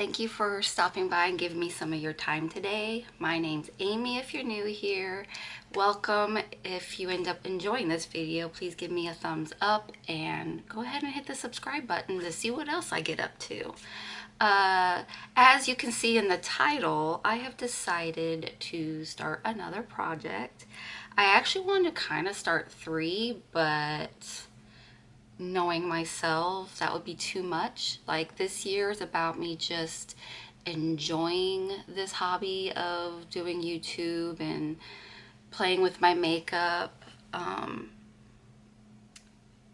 Thank you for stopping by and giving me some of your time today. My name's Amy if you're new here. Welcome. If you end up enjoying this video, please give me a thumbs up and go ahead and hit the subscribe button to see what else I get up to. As you can see in the title, I have decided to start another project. I actually wanted to kind of start 3, but knowing myself, that would be too much. Like, this year is about me just enjoying this hobby of doing YouTube and playing with my makeup.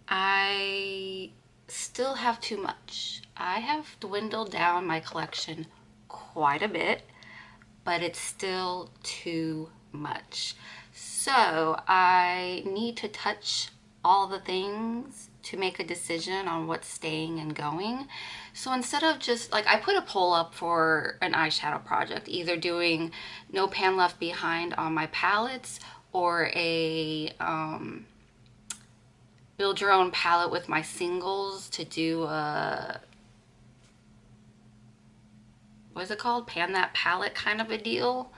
I still have too much. I have dwindled down my collection quite a bit, but it's still too much. So I need to touch all the things to make a decision on what's staying and going. So instead of just like, I put a poll up for an eyeshadow project, either doing no pan left behind on my palettes or a build your own palette with my singles to do a, what is it called? Pan that palette kind of a deal.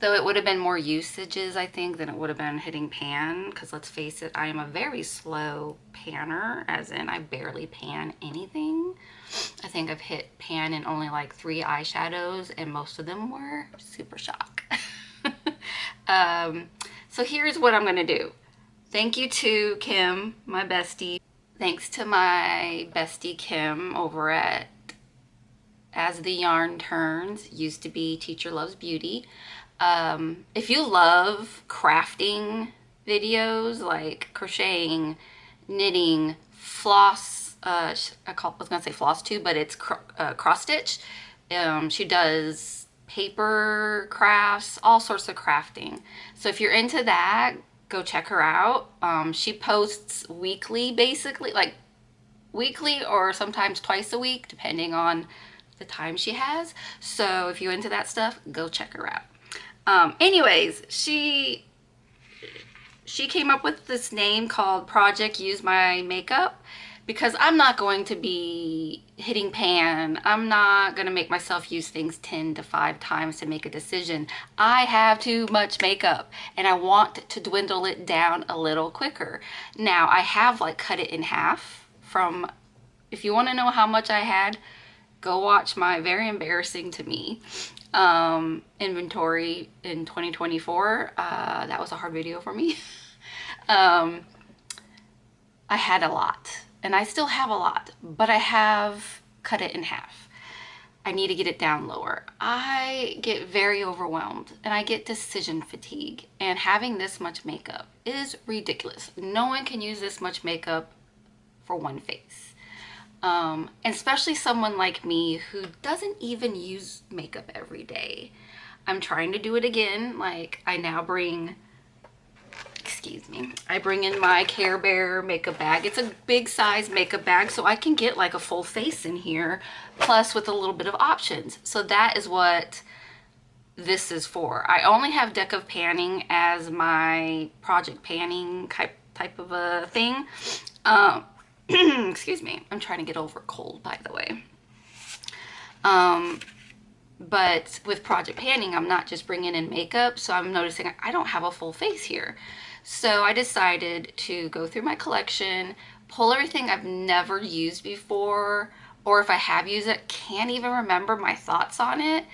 Though it would have been more usages, I think, than it would have been hitting pan, because let's face it, I am a very slow panner, as in I barely pan anything. I think I've hit pan in only like 3 eyeshadows, and most of them were super shock. So here's what I'm gonna do. Thank you to Kim, my bestie. Thanks to my bestie Kim over at As the Yarn Turns, used to be Teacher Loves Beauty. If you love crafting videos like crocheting, knitting, floss, I was gonna say floss too, but it's cross stitch. She does paper crafts, all sorts of crafting. So if you're into that, go check her out. She posts weekly, basically, like weekly or sometimes twice a week, depending on the time she has. So if you're into that stuff, go check her out. Anyways, she came up with this name called Project Use My Makeup, because I'm not going to be hitting pan. I'm not going to make myself use things 10 to 5 times to make a decision. I have too much makeup and I want to dwindle it down a little quicker. Now, I have like cut it in half from, if you want to know how much I had, go watch my very embarrassing to me inventory in 2024. That was a hard video for me. I had a lot, and I still have a lot, but I have cut it in half. I need to get it down lower. I get very overwhelmed and I get decision fatigue, and having this much makeup is ridiculous. No one can use this much makeup for one face. And especially someone like me who doesn't even use makeup every day. I'm trying to do it again. Like, I now bring, excuse me, I bring in my Care Bear makeup bag. It's a big size makeup bag, so I can get like a full face in here, plus with a little bit of options. So that is what this is for. I only have Deck of Panning as my project panning type of a thing. Excuse me, I'm trying to get over a cold, by the way. But with project panning, I'm not just bringing in makeup, so I'm noticing I don't have a full face here. So I decided to go through my collection, pull everything I've never used before, or if I have used it, can't even remember my thoughts on it,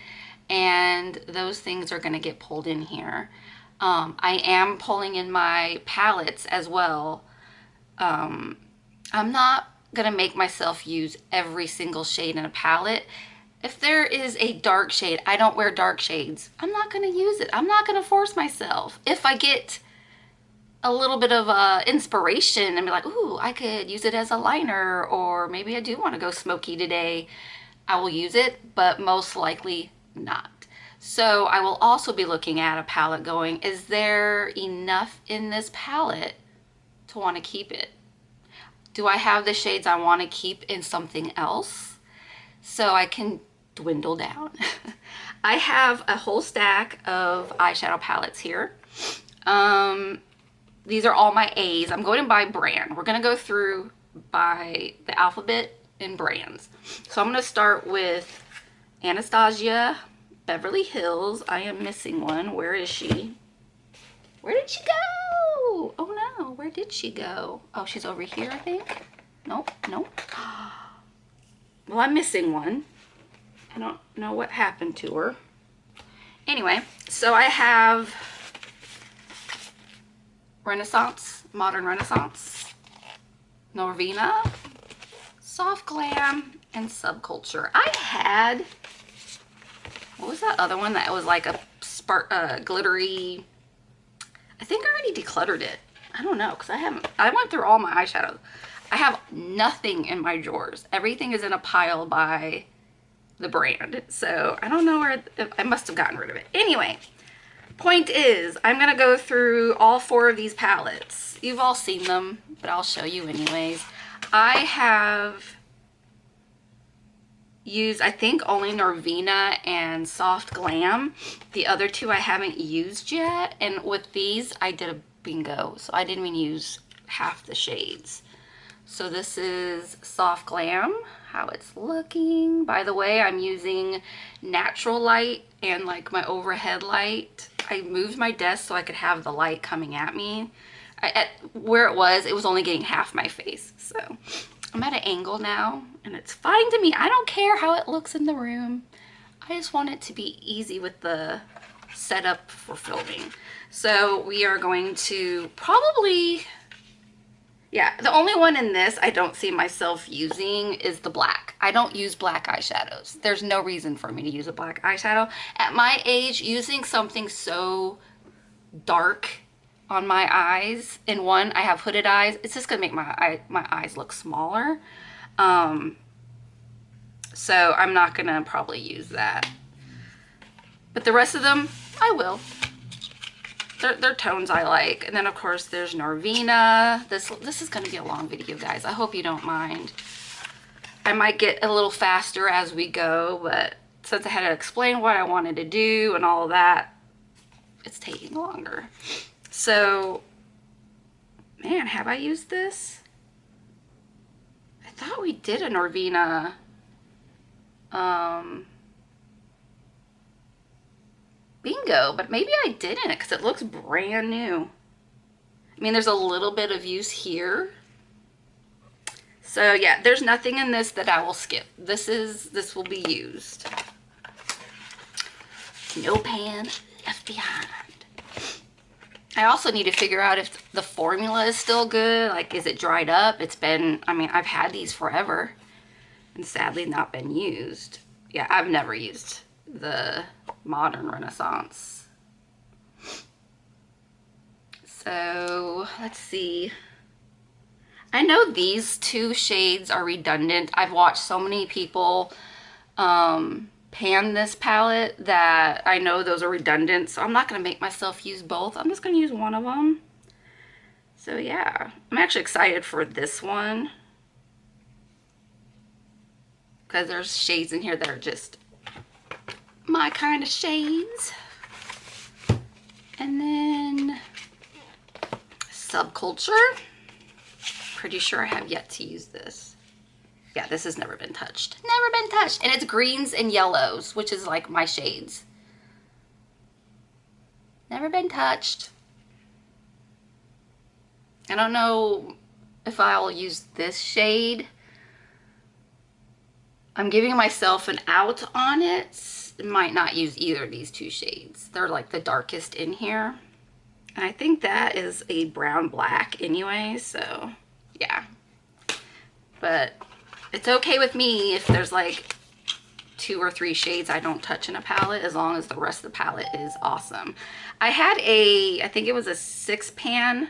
and those things are gonna get pulled in here. I am pulling in my palettes as well. I'm not gonna make myself use every single shade in a palette. If there is a dark shade, I don't wear dark shades. I'm not gonna use it. I'm not gonna force myself. If I get a little bit of inspiration and be like, ooh, I could use it as a liner, or maybe I do wanna go smoky today, I will use it, but most likely not. So I will also be looking at a palette going, is there enough in this palette to wanna keep it? Do I have the shades I want to keep in something else so I can dwindle down? I have a whole stack of eyeshadow palettes here. These are all my A's. I'm going by brand. We're going to go through by the alphabet and brands. So I'm going to start with Anastasia Beverly Hills. I am missing one. Where is she? Where did she go? Oh no, where did she go? Oh, she's over here, I think. Nope, nope. Well, I'm missing one. I don't know what happened to her. Anyway, so I have Renaissance, Modern Renaissance, Norvina, Soft Glam, and Subculture. I had, what was that other one that was like a glittery, I think I already decluttered it. I don't know, because I went through all my eyeshadows. I have nothing in my drawers. Everything is in a pile by the brand. So I don't know where, I must have gotten rid of it. Anyway, point is, I'm going to go through all 4 of these palettes. You've all seen them, but I'll show you anyways. I have used, I think, only Norvina and Soft Glam. The other 2 I haven't used yet. And with these, I did a bingo. So I didn't even use half the shades. So this is Soft Glam, how it's looking. By the way, I'm using natural light and like my overhead light. I moved my desk so I could have the light coming at me. At where it was only getting half my face. So I'm at an angle now and it's fine to me. I don't care how it looks in the room. I just want it to be easy with the setup for filming. So we are going to probably, yeah, the only one in this I don't see myself using is the black. I don't use black eyeshadows. There's no reason for me to use a black eyeshadow. At my age, using something so dark on my eyes, and one, I have hooded eyes, it's just gonna make my eyes look smaller. So I'm not gonna probably use that. But the rest of them, I will. They're tones I like. And then of course there's Norvina. This is gonna be a long video, guys. I hope you don't mind. I might get a little faster as we go, but since I had to explain what I wanted to do and all of that, it's taking longer. So, man, have I used this? I thought we did a Norvina. Bingo, but maybe I didn't because it looks brand new. I mean, there's a little bit of use here. So yeah, there's nothing in this that I will skip. This will be used. No pan left behind. I also need to figure out if the formula is still good. Like, is it dried up? It's been, I mean, I've had these forever and sadly not been used. Yeah, I've never used the Modern Renaissance. So let's see. I know these 2 shades are redundant. I've watched so many people pan this palette that I know those are redundant. So I'm not going to make myself use both. I'm just going to use one of them. So yeah, I'm actually excited for this one because there's shades in here that are just my kind of shades. And then Subculture. Pretty sure I have yet to use this. Yeah, this has never been touched. Never been touched. And it's greens and yellows, which is like my shades. Never been touched. I don't know if I'll use this shade. I'm giving myself an out on it. Might not use either of these 2 shades. They're like the darkest in here. And I think that is a brown black anyway, so yeah. But it's okay with me if there's like 2 or 3 shades I don't touch in a palette, as long as the rest of the palette is awesome. I had I think it was a 6 pan.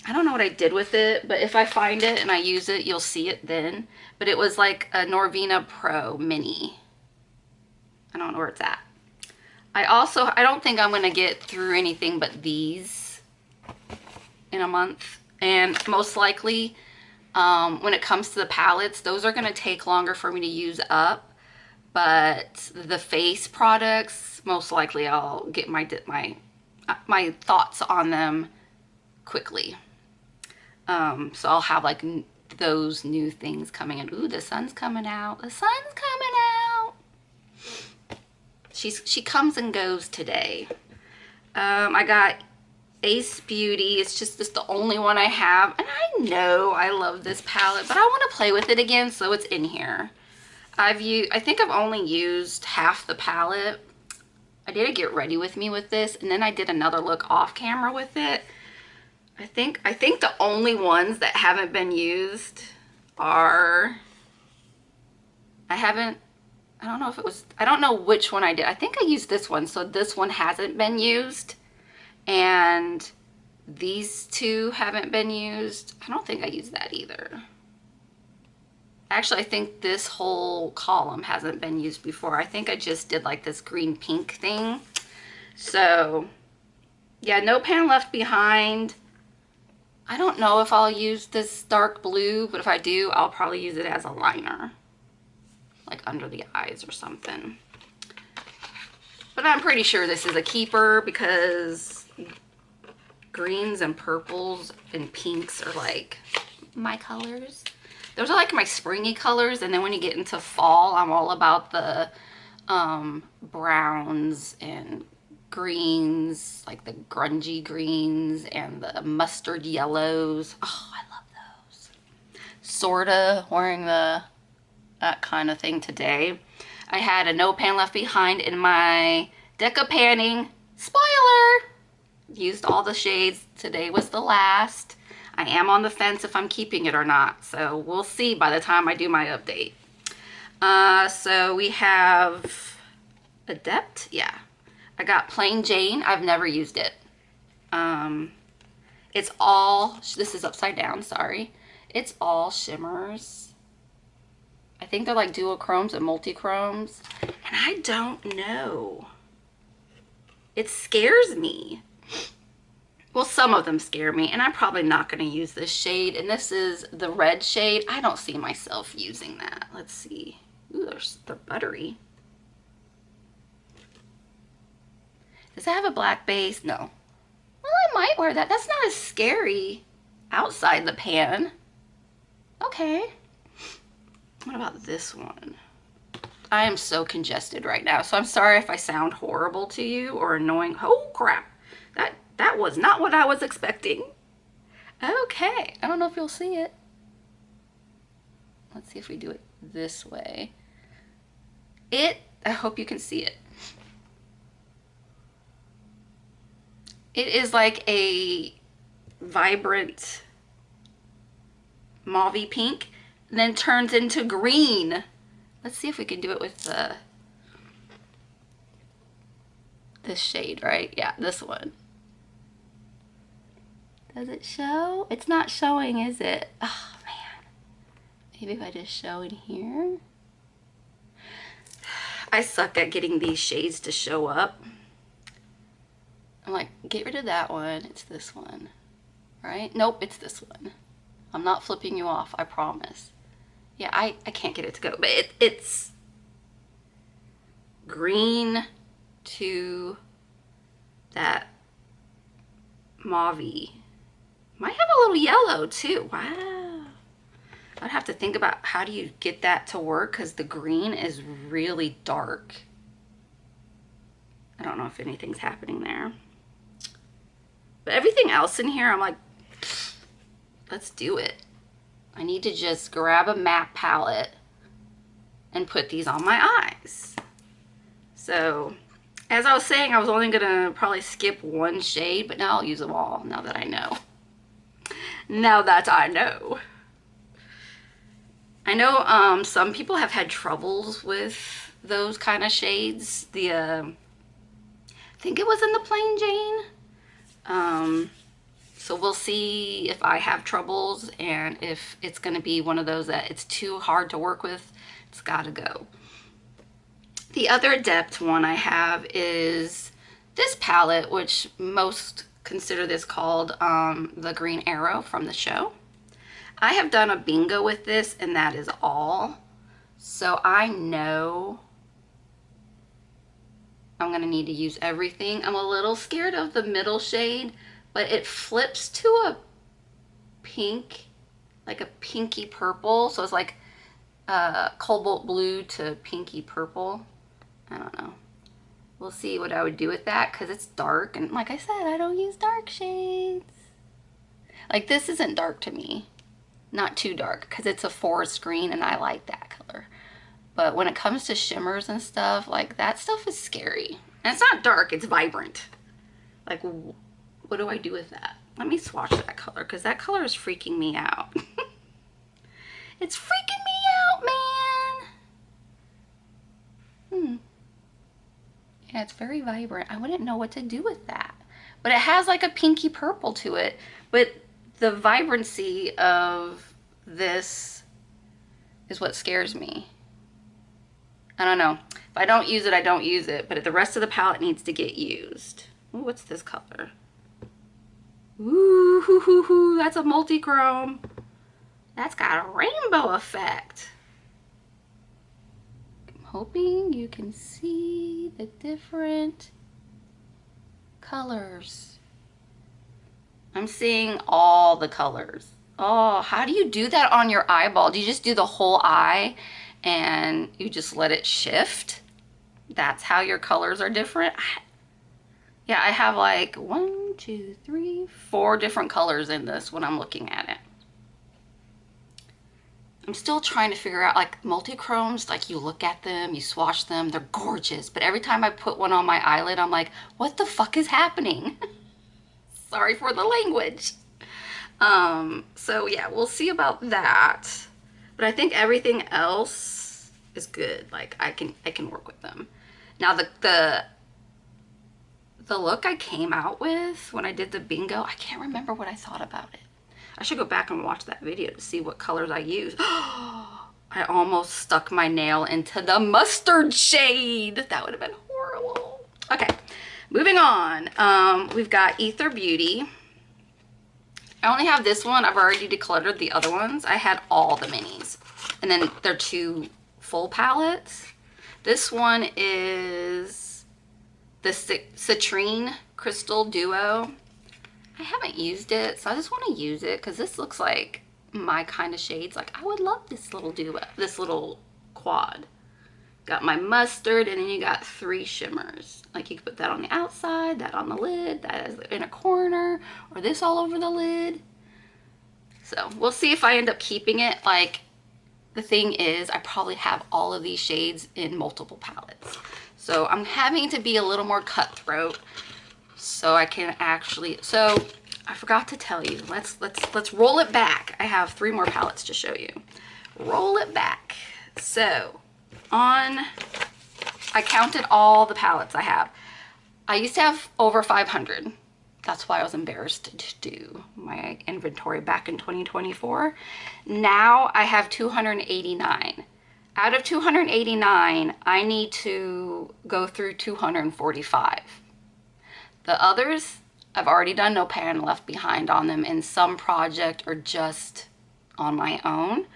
I don't know what I did with it, but if I find it and I use it, you'll see it then. But it was like a Norvina Pro Mini. I don't know where it's at. I don't think I'm gonna get through anything but these in a month. And most likely, when it comes to the palettes, those are gonna take longer for me to use up. But the face products, most likely I'll get my thoughts on them quickly. So I'll have like those new things coming in. Ooh, the sun's coming out. The sun's coming out. she comes and goes today. I got Ace Beauty. It's just this the only one I have. And I know I love this palette, but I want to play with it again, so it's in here. I think I've only used half the palette. I did a get ready with me with this, and then I did another look off camera with it. I think the only ones that haven't been used are, I don't know if it was, I don't know which one I did. I think I used this one, so this one hasn't been used. And these two haven't been used. I don't think I used that either. Actually, I think this whole column hasn't been used before. I think I just did like this green pink thing. So yeah, no pan left behind. I don't know if I'll use this dark blue, but if I do, I'll probably use it as a liner, like under the eyes or something. But I'm pretty sure this is a keeper because greens and purples and pinks are like my colors. Those are like my springy colors, and then when you get into fall, I'm all about the browns and greens, like the grungy greens and the mustard yellows. Oh, I love those. Sorta wearing that kind of thing today. I had a no pan left behind in my Deca panning. Spoiler! Used all the shades. Today was the last. I am on the fence if I'm keeping it or not, so we'll see by the time I do my update. So we have Adept, yeah. I got Plain Jane. I've never used it. It's all, this is upside down, sorry. It's all shimmers. I think they're like duochromes and multichromes, and I don't know. It scares me. Well, some of them scare me, and I'm probably not going to use this shade. And this is the red shade. I don't see myself using that. Let's see. Ooh, they're buttery. Does it have a black base? No. Well, I might wear that. That's not as scary outside the pan. Okay. What about this one? I am so congested right now, so I'm sorry if I sound horrible to you or annoying. Oh, crap. That was not what I was expecting. Okay, I don't know if you'll see it. Let's see if we do it this way. I hope you can see it. It is like a vibrant mauve pink, and then turns into green. Let's see if we can do it with this shade, right? Yeah, this one. Does it show? It's not showing, is it? Oh, man. Maybe if I just show in here. I suck at getting these shades to show up. I'm like, get rid of that one. It's this one, right? Nope, it's this one. I'm not flipping you off, I promise. Yeah, I can't get it to go, but it's green to that mauve. Might have a little yellow too. Wow. I'd have to think about how do you get that to work, because the green is really dark. I don't know if anything's happening there. But everything else in here, I'm like, let's do it. I need to just grab a matte palette and put these on my eyes. So, as I was saying, I was only gonna probably skip one shade, but now I'll use them all, now that I know. Now that I know. I know some people have had troubles with those kind of shades. I think it was in the Plain Jane. So we'll see if I have troubles and if it's going to be one of those that it's too hard to work with. It's got to go. The other Adept one I have is this palette, which most consider this called the Green Arrow from the show. I have done a bingo with this, and that is all. So I know I'm going to need to use everything. I'm a little scared of the middle shade, but it flips to a pink, like a pinky purple. So it's like cobalt blue to pinky purple. I don't know. we'll see what I would do with that because it's dark. And like I said, I don't use dark shades. Like this isn't dark to me. Not too dark because it's a forest green and I like that color. But when it comes to shimmers and stuff, like that stuff is scary. And it's not dark, it's vibrant. Like, what do I do with that? Let me swatch that color because that color is freaking me out. It's freaking me out, man. Yeah, it's very vibrant. I wouldn't know what to do with that. But it has like a pinky purple to it. But the vibrancy of this is what scares me. I don't know. If I don't use it, I don't use it. But the rest of the palette needs to get used. Ooh, what's this color? Ooh, hoo, hoo, hoo, that's a multi-chrome. That's got a rainbow effect. I'm hoping you can see the different colors. I'm seeing all the colors. Oh, how do you do that on your eyeball? Do you just do the whole eye and you just let it shift? That's how your colors are different? Yeah, I have like 1, 2, 3, 4 different colors in this when I'm looking at it. I'm still trying to figure out, like, multi-chromes, like you look at them, you swatch them, they're gorgeous. But every time I put one on my eyelid, I'm like, what the fuck is happening? Sorry for the language. So yeah, we'll see about that. But I think everything else is good. Like I can work with them. Now the look I came out with when I did the bingo, I can't remember what I thought about it. I should go back and watch that video to see what colors I used. I almost stuck my nail into the mustard shade. That would have been horrible. Okay, moving on. We've got Ether Beauty. I only have this one. I've already decluttered the other ones. I had all the minis. And then they're 2 full palettes. This one is the Citrine Crystal Duo. I haven't used it, so I just want to use it because this looks like my kind of shades. Like, I would love this little duo, this little quad. Got my mustard, and then you got 3 shimmers. Like, you could put that on the outside, that on the lid, that is in a corner, or this all over the lid. So, we'll see if I end up keeping it. Like, the thing is, I probably have all of these shades in multiple palettes. So, I'm having to be a little more cutthroat so I can actually, so I forgot to tell you, let's roll it back. I have 3 more palettes to show you. Roll it back. So I counted all the palettes I have. I used to have over 500. That's why I was embarrassed to do my inventory back in 2024. Now I have 289. Out of 289, I need to go through 245. The others, I've already done no pan left behind on them in some project or just on my own.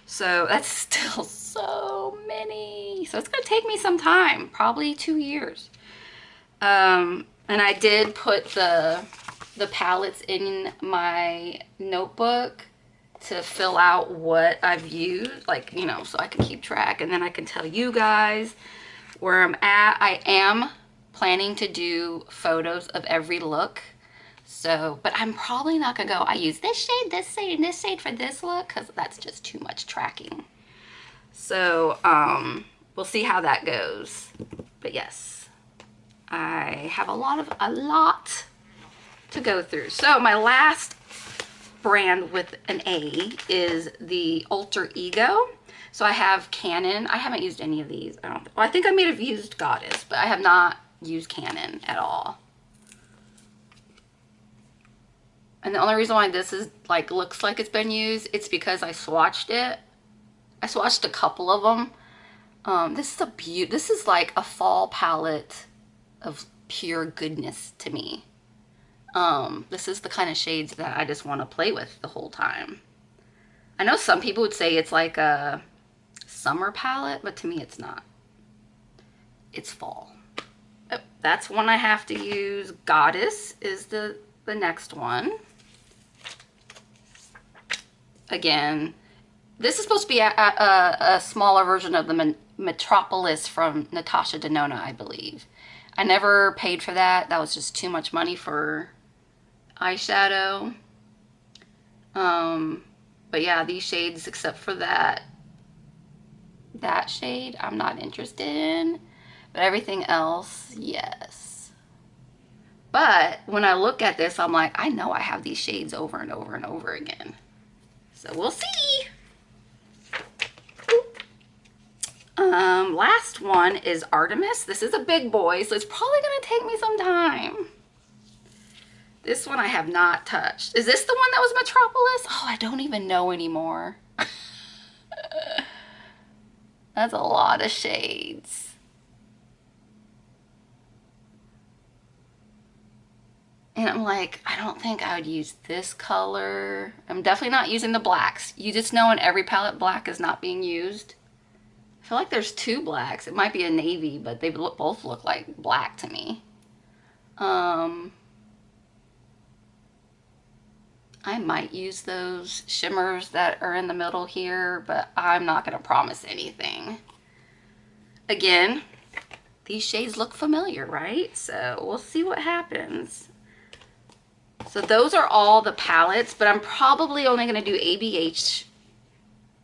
So that's still so many. So it's going to take me some time, probably 2 years. And I did put the palettes in my notebook to fill out what I've used, like, you know, so I can keep track and then I can tell you guys where I'm at. I am planning to do photos of every look. So, but I'm probably not gonna go, I use this shade, and this shade for this look, because that's just too much tracking. So, we'll see how that goes. But yes, I have a lot to go through. So my last brand with an A is the Alter Ego. So I have Canon. I haven't used any of these. Well, I think I may have used Goddess, but I have not used Canon at all. And the only reason why this is like looks like it's been used, it's because I swatched it. I swatched a couple of them. This is this is like a fall palette of pure goodness to me. This is the kind of shades that I just want to play with the whole time. I know some people would say it's like a summer palette, but to me it's not. It's fall. Oh, that's one I have to use. Goddess is the next one. Again, this is supposed to be a smaller version of the Metropolis from Natasha Denona, I believe. I never paid for that. That was just too much money for eyeshadow. But yeah, these shades, except for that shade, I'm not interested in. But everything else, yes. But when I look at this, I'm like, I know I have these shades over and over and over again. So we'll see. Last one is Artemis. This is a big boy, so it's probably gonna take me some time. This one I have not touched. Is this the one that was Metropolis? Oh, I don't even know anymore. That's a lot of shades. And I'm like, I don't think I would use this color. I'm definitely not using the blacks. You just know in every palette black is not being used. I feel like there's two blacks. It might be a navy, but they both look like black to me. I might use those shimmers that are in the middle here, but I'm not going to promise anything. Again, these shades look familiar, right? So we'll see what happens. So those are all the palettes, but I'm probably only going to do ABH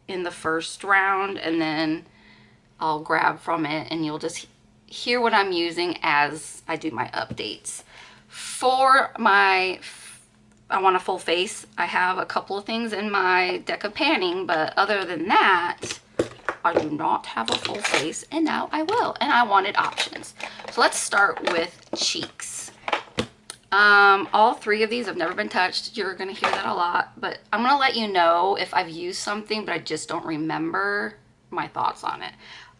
in the first round, and then I'll grab from it and you'll just hear what I'm using as I do my updates. For my I want a full face, I have a couple of things in my deck of panning, but other than that, I do not have a full face, and now I will, and I wanted options. So let's start with cheeks. All three of these have never been touched. You're gonna hear that a lot, but I'm gonna let you know if I've used something, but I just don't remember my thoughts on it.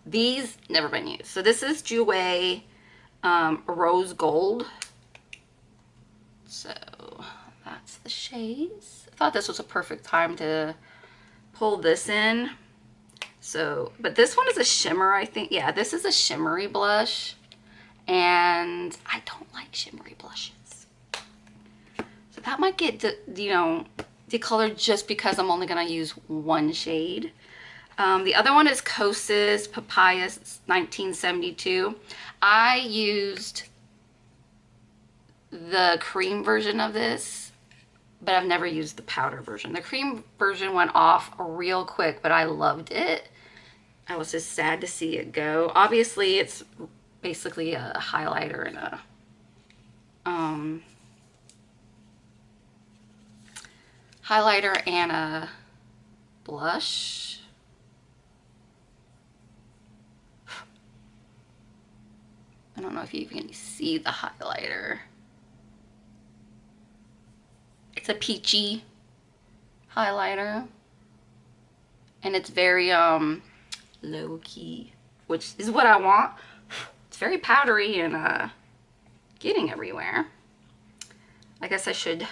These never been used. So this is Jouer Rose Gold. So that's the shades. I thought this was a perfect time to pull this in. So, but this one is a shimmer, I think. Yeah, this is a shimmery blush, and I don't like shimmery blushes. So that might get, decolored just because I'm only gonna use one shade. The other one is Kosas Papaya 1972. I used the cream version of this, but I've never used the powder version. The cream version went off real quick, but I loved it. I was just sad to see it go. Obviously, it's basically a highlighter and a blush. I don't know if you can see the highlighter. It's a peachy highlighter, and it's very low key, which is what I want. It's very powdery and getting everywhere. I guess I should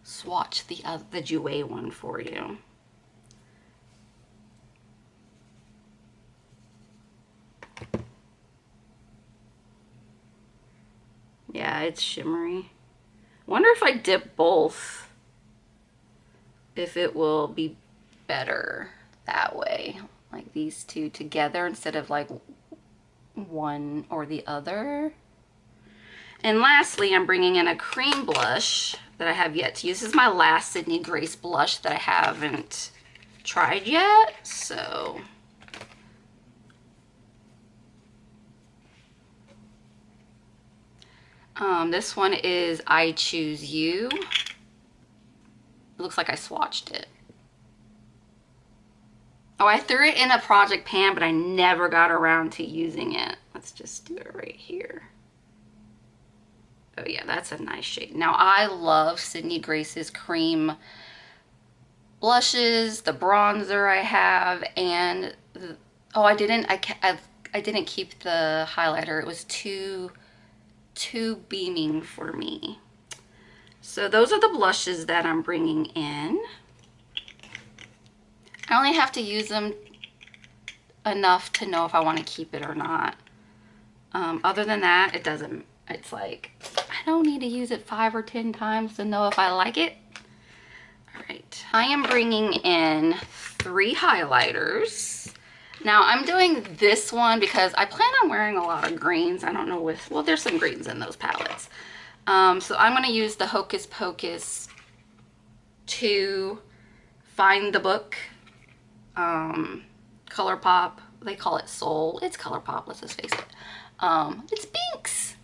swatch the Jouer one for you. Yeah, it's shimmery. Wonder if I dip both, if it will be better that way, like these two together instead of like one or the other. And lastly, I'm bringing in a cream blush that I have yet to use. This is my last Sydney Grace blush that I haven't tried yet, so this one is I Choose You. It looks like I swatched it. Oh, I threw it in a project pan, but I never got around to using it. Let's just do it right here. Oh yeah, that's a nice shade. Now I love Sydney Grace's cream blushes, the bronzer I have, and I didn't keep the highlighter. It was too beaming for me. So those are the blushes that I'm bringing in. I only have to use them enough to know if I want to keep it or not. Other than that, it doesn't, it's like, I don't need to use it 5 or 10 times to know if I like it. All right, I am bringing in 3 highlighters. Now I'm doing this one because I plan on wearing a lot of greens. I don't know well, there's some greens in those palettes. So I'm going to use the Hocus Pocus to Find the Book. ColourPop. They call it Soul. It's ColourPop, let's just face it. It's Binks.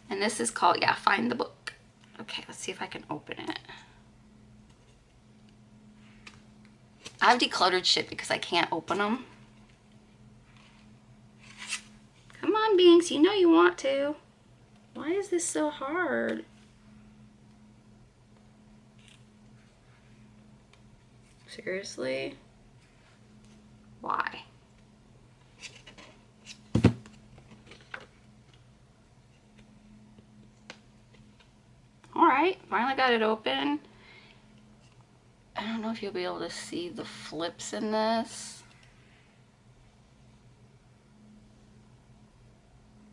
And this is called, yeah, Find the Book. Okay, let's see if I can open it. I've decluttered shit because I can't open them. Come on, Binks, you know you want to. Why is this so hard? Seriously? Why? Alright, finally got it open. I don't know if you'll be able to see the flips in this.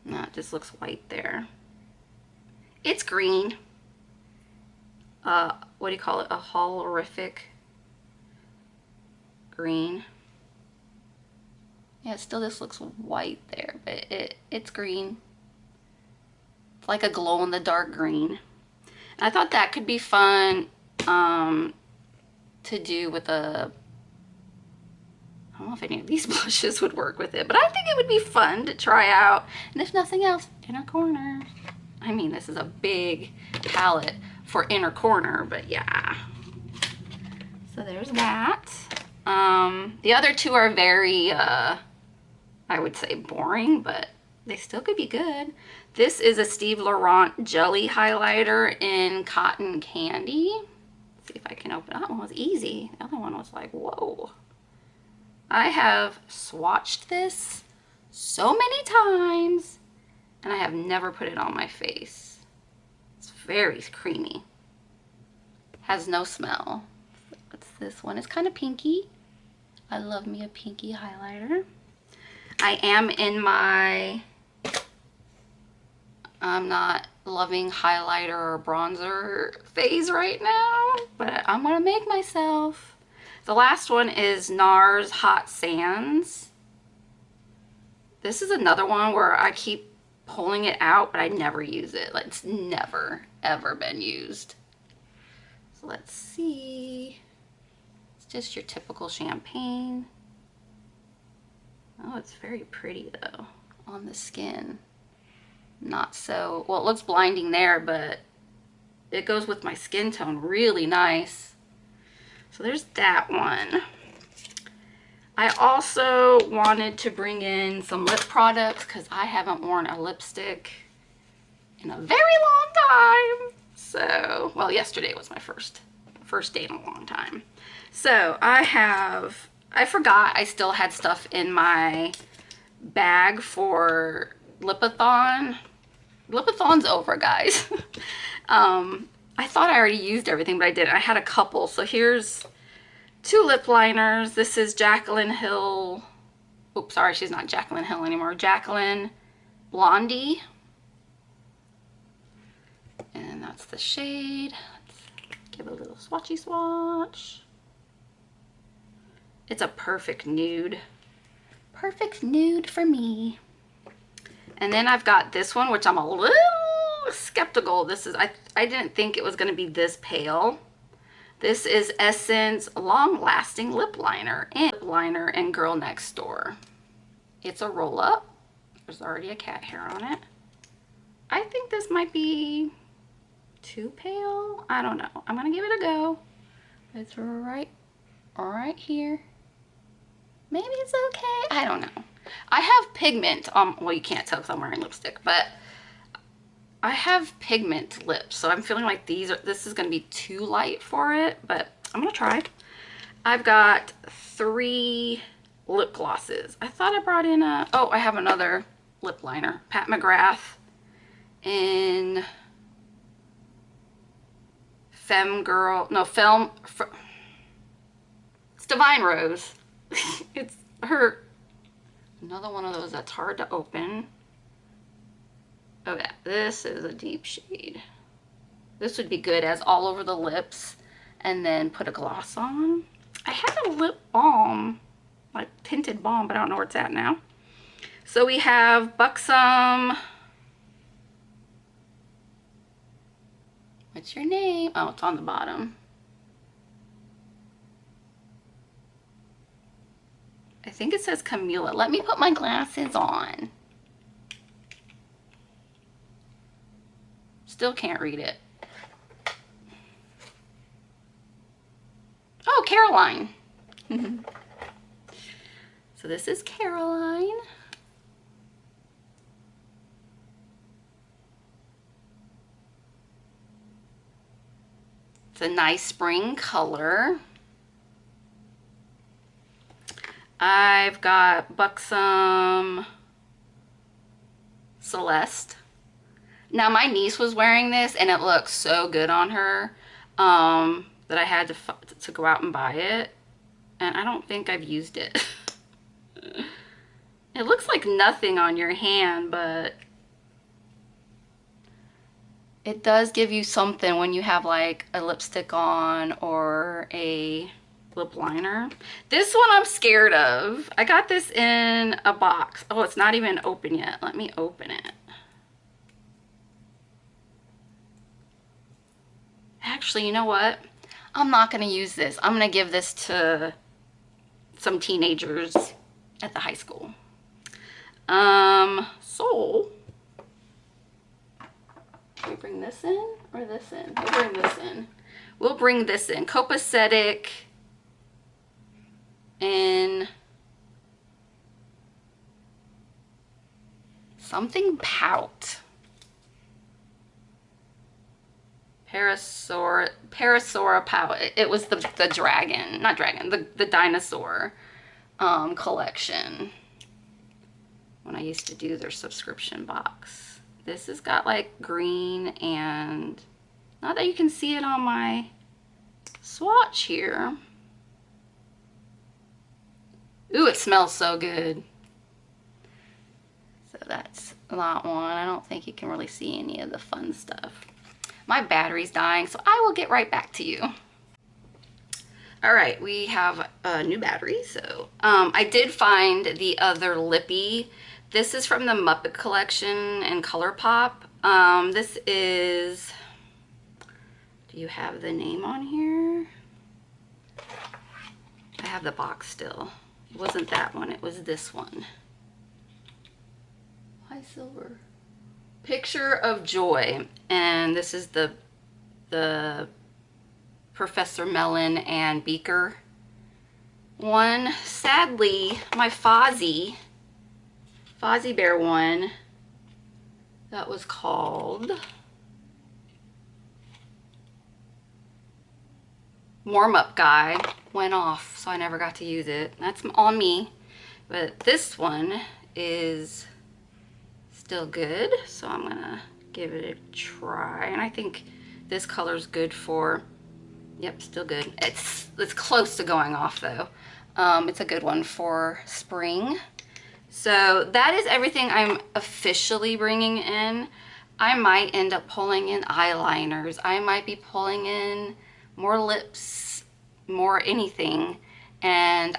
No, it just looks white there. It's green. What do you call it? A holorific green. Yeah, it still just looks white there, but it's green. It's like a glow-in-the-dark green. And I thought that could be fun to do with a... I don't know if any of these blushes would work with it, but I think it would be fun to try out. And if nothing else, inner corner. I mean, this is a big palette for inner corner, but yeah. So there's that. The other two are very, I would say boring, but they still could be good. This is a Steve Laurent Jelly Highlighter in Cotton Candy. Let's see if I can open it. That one was easy. The other one was like, whoa. I have swatched this so many times, and I have never put it on my face. It's very creamy. Has no smell. What's this one? It's kind of pinky. I love me a pinky highlighter. I am in my I'm not loving highlighter or bronzer phase right now, but I'm gonna make myself. The last one is NARS Hot Sands. This is another one where I keep pulling it out, but I never use it. Like, it's never, ever been used. So let's see. It's just your typical champagne. Oh, it's very pretty though on the skin. Not so, well, it looks blinding there, but it goes with my skin tone really nice. So there's that one. I also wanted to bring in some lip products because I haven't worn a lipstick in a very long time. So, well, yesterday was my first day in a long time. So I forgot I still had stuff in my bag for Lipathon. Lipathon's over, guys. I thought I already used everything, but I didn't. I had a couple. So here's 2 lip liners. This is Jaclyn Hill. Oops, sorry, she's not Jaclyn Hill anymore. Jaclyn Blondie. And that's the shade. Let's give it a little swatchy swatch. It's a perfect nude. Perfect nude for me. And then I've got this one, which I'm a little skeptical. This is, I didn't think it was going to be this pale. This is Essence Long Lasting Lip Liner and Girl Next Door. It's a roll up. There's already a cat hair on it. I think this might be too pale. I don't know. I'm going to give it a go. It's right here. Maybe it's okay. I don't know. I have pigment. Well, you can't tell because I'm wearing lipstick, but I have pigment lips, so I'm feeling like this is going to be too light for it, but I'm going to try. I've got 3 lip glosses. I thought I brought in oh, I have another lip liner. Pat McGrath in it's Divine Rose. It's another one of those that's hard to open. Okay, this is a deep shade. This would be good as all over the lips and then put a gloss on. I have a lip balm like tinted balm, but I don't know where it's at now. So we have Buxom. What's your name? Oh, it's on the bottom. I think it says Camila. Let me put my glasses on. Still can't read it. Oh, Caroline. So this is Caroline. It's a nice spring color. I've got Buxom Celeste. Now my niece was wearing this and it looks so good on her that I had to go out and buy it. And I don't think I've used it. It looks like nothing on your hand, but it does give you something when you have like a lipstick on or a lip liner. This one I'm scared of. I got this in a box. Oh, it's not even open yet. Let me open it. Actually, you know what? I'm not going to use this. I'm going to give this to some teenagers at the high school. So do we bring this in or this in? We'll bring this in. We'll bring this in. Copacetic in something pout. Parasaura pout. It was the dragon, not dragon, the dinosaur collection when I used to do their subscription box. This has got like green and, not that you can see it on my swatch here. Ooh, it smells so good. So that's that one. I don't think you can really see any of the fun stuff. My battery's dying, so I will get right back to you. All right, we have a new battery. So I did find the other lippy. This is from the Muppet Collection and ColourPop. This is, do you have the name on here? I have the box still. It wasn't that one, it was this one. Why silver? Picture of Joy. And this is the Professor Melon and Beaker one. Sadly, my Fozzie Bear one that was called Warm Up Guy went off, so I never got to use it. That's on me. But this one is still good, so I'm gonna give it a try. And I think this color's good for, yep, still good. It's close to going off though. It's a good one for spring. So that is everything I'm officially bringing in. I might end up pulling in eyeliners. I might be pulling in more lips, more anything. And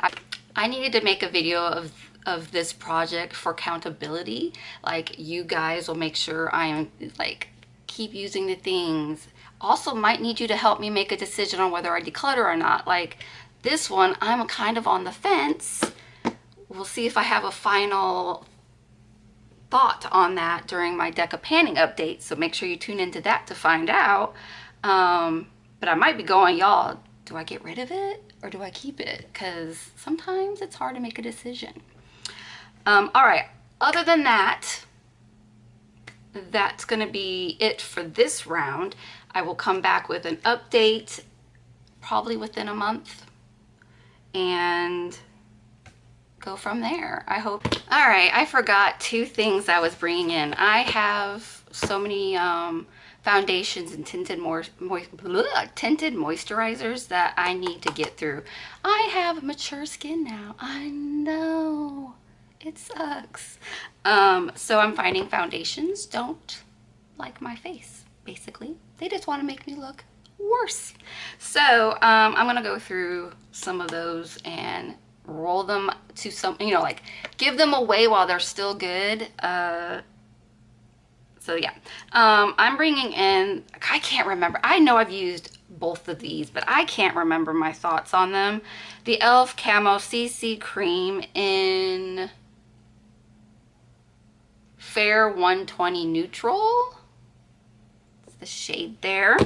I needed to make a video of this project for accountability. Like, you guys will make sure I am like keep using the things. Also might need you to help me make a decision on whether I declutter or not. Like this one, I'm kind of on the fence. We'll see if I have a final thought on that during my Deca Panning update, so make sure you tune into that to find out. But I might be going, y'all, do I get rid of it or do I keep it? Because sometimes it's hard to make a decision. All right, other than that, that's gonna be it for this round. I will come back with an update probably within a month and go from there, I hope. All right, I forgot two things I was bringing in. I have so many foundations and tinted moisturizers that I need to get through. I have mature skin now. I know, it sucks. So I'm finding foundations don't like my face, basically. They just want to make me look worse. So I'm gonna go through some of those and roll them to some, you know, like give them away while they're still good. So yeah, I'm bringing in, I can't remember. I know I've used both of these, but I can't remember my thoughts on them. The e.l.f. Camo CC Cream in Fair 120 Neutral. It's the shade there.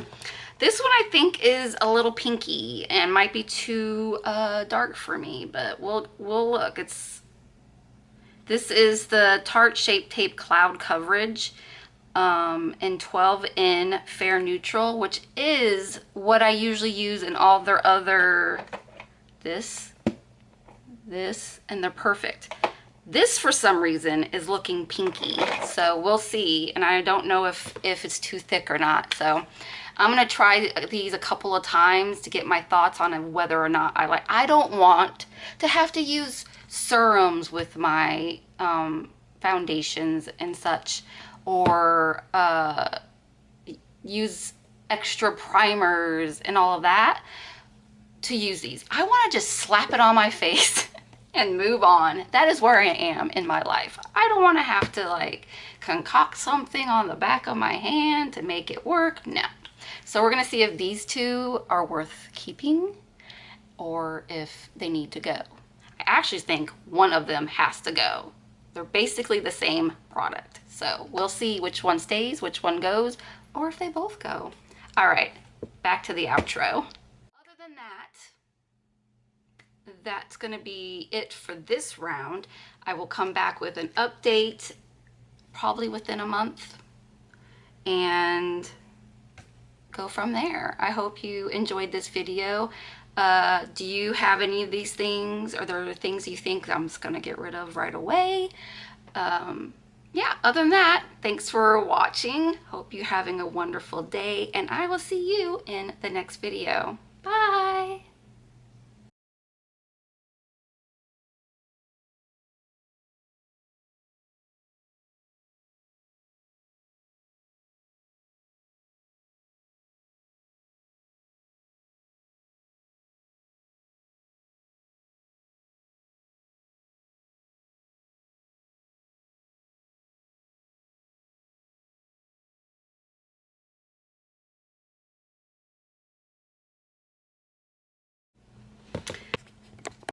This one I think is a little pinky and might be too dark for me, but we'll look. This is the Tarte Shape Tape Cloud Coverage in 12 in Fair Neutral, which is what I usually use in all their other, this, and they're perfect. This, for some reason, is looking pinky, so we'll see, and I don't know if it's too thick or not, so I'm going to try these a couple of times to get my thoughts on whether or not I like. I don't want to have to use serums with my foundations and such, or use extra primers and all of that to use these. I want to just slap it on my face and move on. That is where I am in my life. I don't want to have to like concoct something on the back of my hand to make it work. No. So we're going to see if these two are worth keeping or if they need to go. I actually think one of them has to go. They're basically the same product. So we'll see which one stays, which one goes, or if they both go. All right, back to the outro. Other than that, that's going to be it for this round. I will come back with an update probably within a month and go from there. I hope you enjoyed this video. Do you have any of these things? Are there things you think I'm just going to get rid of right away? Yeah, other than that, thanks for watching. Hope you're having a wonderful day, and I will see you in the next video.